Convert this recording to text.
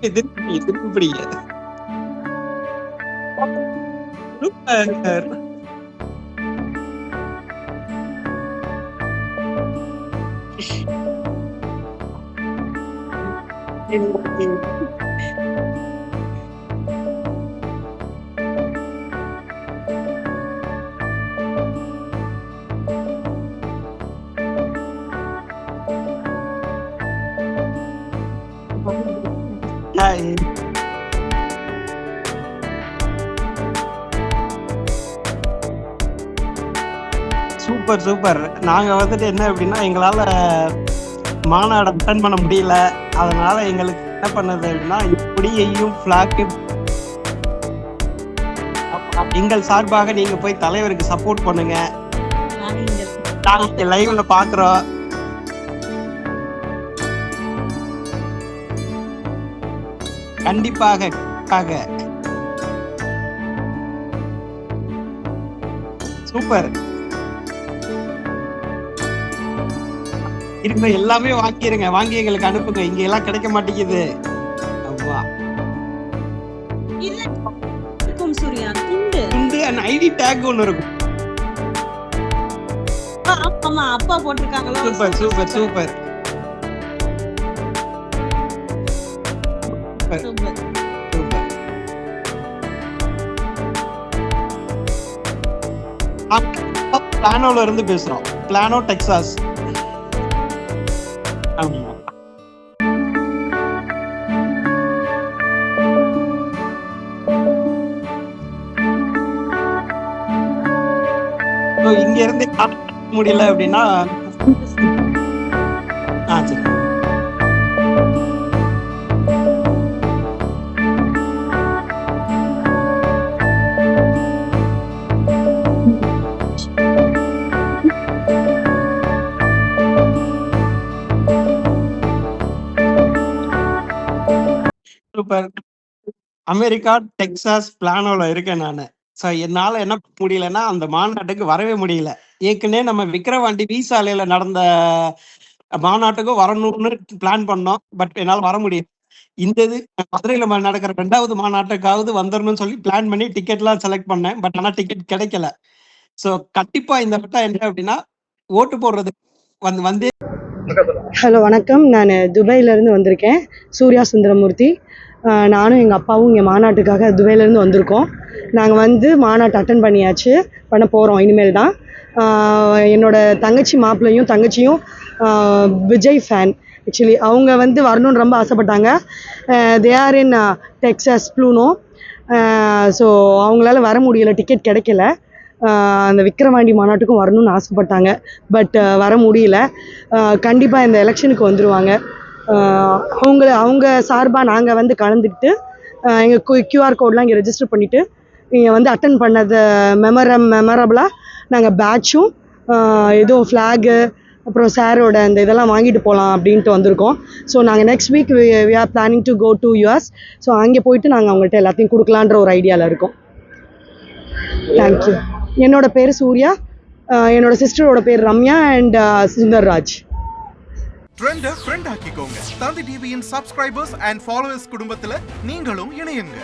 திருப்பி திருப்பிடிங்க. Super. Hi. Super super. நாங்க வந்துட்டு என்ன அப்படின்னா எங்களால மாநாடு அட்டன் பண்ண முடியல. அதனால எங்களுக்கு என்ன பண்ணது அப்படின்னா இப்படியையும் பிளாக் எங்கள் சார்பாக நீங்க போய் தலைவருக்கு சப்போர்ட் பண்ணுங்க. நாங்க லைவ்ல பாக்குறோம். கண்டிப்பாக சூப்பர். இருங்க எல்லாமே வாங்கிருங்க, வாங்கி எங்களுக்கு அனுப்புங்க. இங்க எல்லாம் கிடைக்க மாட்டேங்குது. ஆமா சூர்யா துண்டு அண்ட் ஐடி டேக் ஒன்னு இருக்கும். ஆமா அப்பா போட்டிருக்காங்களோ. Super super super. பிளானோல இருந்து பேசுறோம். Plano Texas. இங்க இருந்து முடியல அப்படின்னா சரி. சூப்பர். அமெரிக்கா டெக்சாஸ் பிளானோல இருக்கேன் நானு. ஸோ என்னால என்ன முடியலன்னா அந்த மாநாட்டுக்கு வரவே முடியல. ஏற்கனவே நம்ம விக்கிரவாண்டி வீசாலையில நடந்த மாநாட்டுக்கும் வரணும்னு பிளான் பண்ணோம். பட் என்னால் வர முடியும். இந்த இது மதுரையில நடக்கிற 2வது மாநாட்டுக்காவது வந்துடணும்னு சொல்லி பிளான் பண்ணி டிக்கெட்லாம் செலக்ட் பண்ணேன். பட் ஆனால் டிக்கெட் கிடைக்கல. ஸோ கண்டிப்பா இந்த வட்டம் என்ன அப்படின்னா ஓட்டு போடுறது வந்து. ஹலோ வணக்கம். நான் துபாயிலேருந்து வந்திருக்கேன். சூர்யா சுந்தரமூர்த்தி. நானும் எங்கள் அப்பாவும் இங்கே மாநாட்டுக்காக துபாயிலேருந்து வந்திருக்கோம். நாங்கள் வந்து மாநாட்டு அட்டன் பண்ணியாச்சு, பண்ண போகிறோம் இனிமேல் தான். என்னோட தங்கச்சி மாப்பிள்ளையும் தங்கச்சியும் விஜய் ஃபேன். ஆக்சுவலி அவங்க வந்து வரணுன்னு ரொம்ப ஆசைப்பட்டாங்க. They are in Texas Plano. So அவங்களால வர முடியலை, டிக்கெட் கிடைக்கல. அந்த விக்கிரவாண்டி மாநாட்டுக்கும் வரணும்னு ஆசைப்பட்டாங்க. பட் வர முடியல. கண்டிப்பாக இந்த எலெக்ஷனுக்கு வந்துடுவாங்க. அவங்க சார்பாக நாங்கள் வந்து கலந்துக்கிட்டு எங்கள் QR கோட்லாம் இங்கே ரெஜிஸ்டர் பண்ணிவிட்டு இங்கே வந்து அட்டன் பண்ணது மெமரபிளாக நாங்கள் பேட்சும் ஏதோ ஃப்ளாகு அப்புறம் சாரோட அந்த இதெல்லாம் வாங்கிட்டு போகலாம் அப்படின்ட்டு வந்திருக்கோம். ஸோ நாங்கள் next week we are planning to go to US. So அங்கே போயிட்டு நாங்கள் அவங்கள்ட்ட எல்லாத்தையும் கொடுக்கலான்ற ஒரு ஐடியாவில் இருக்கோம். தேங்க்யூ. என்னோட பேர் சூர்யா. என்னோட சிஸ்டரோட பேர் ரம்யா அண்ட் சுந்தர்ராஜ். ட்ரெண்ட ஃப்ரெண்ட் ஆக்கிக்கோங்க. தந்தி டிவியின் சப்ஸ்கிரைபர்ஸ் அண்ட் ஃபாலோவர்ஸ் குடும்பத்துல நீங்களும் இணையுங்க.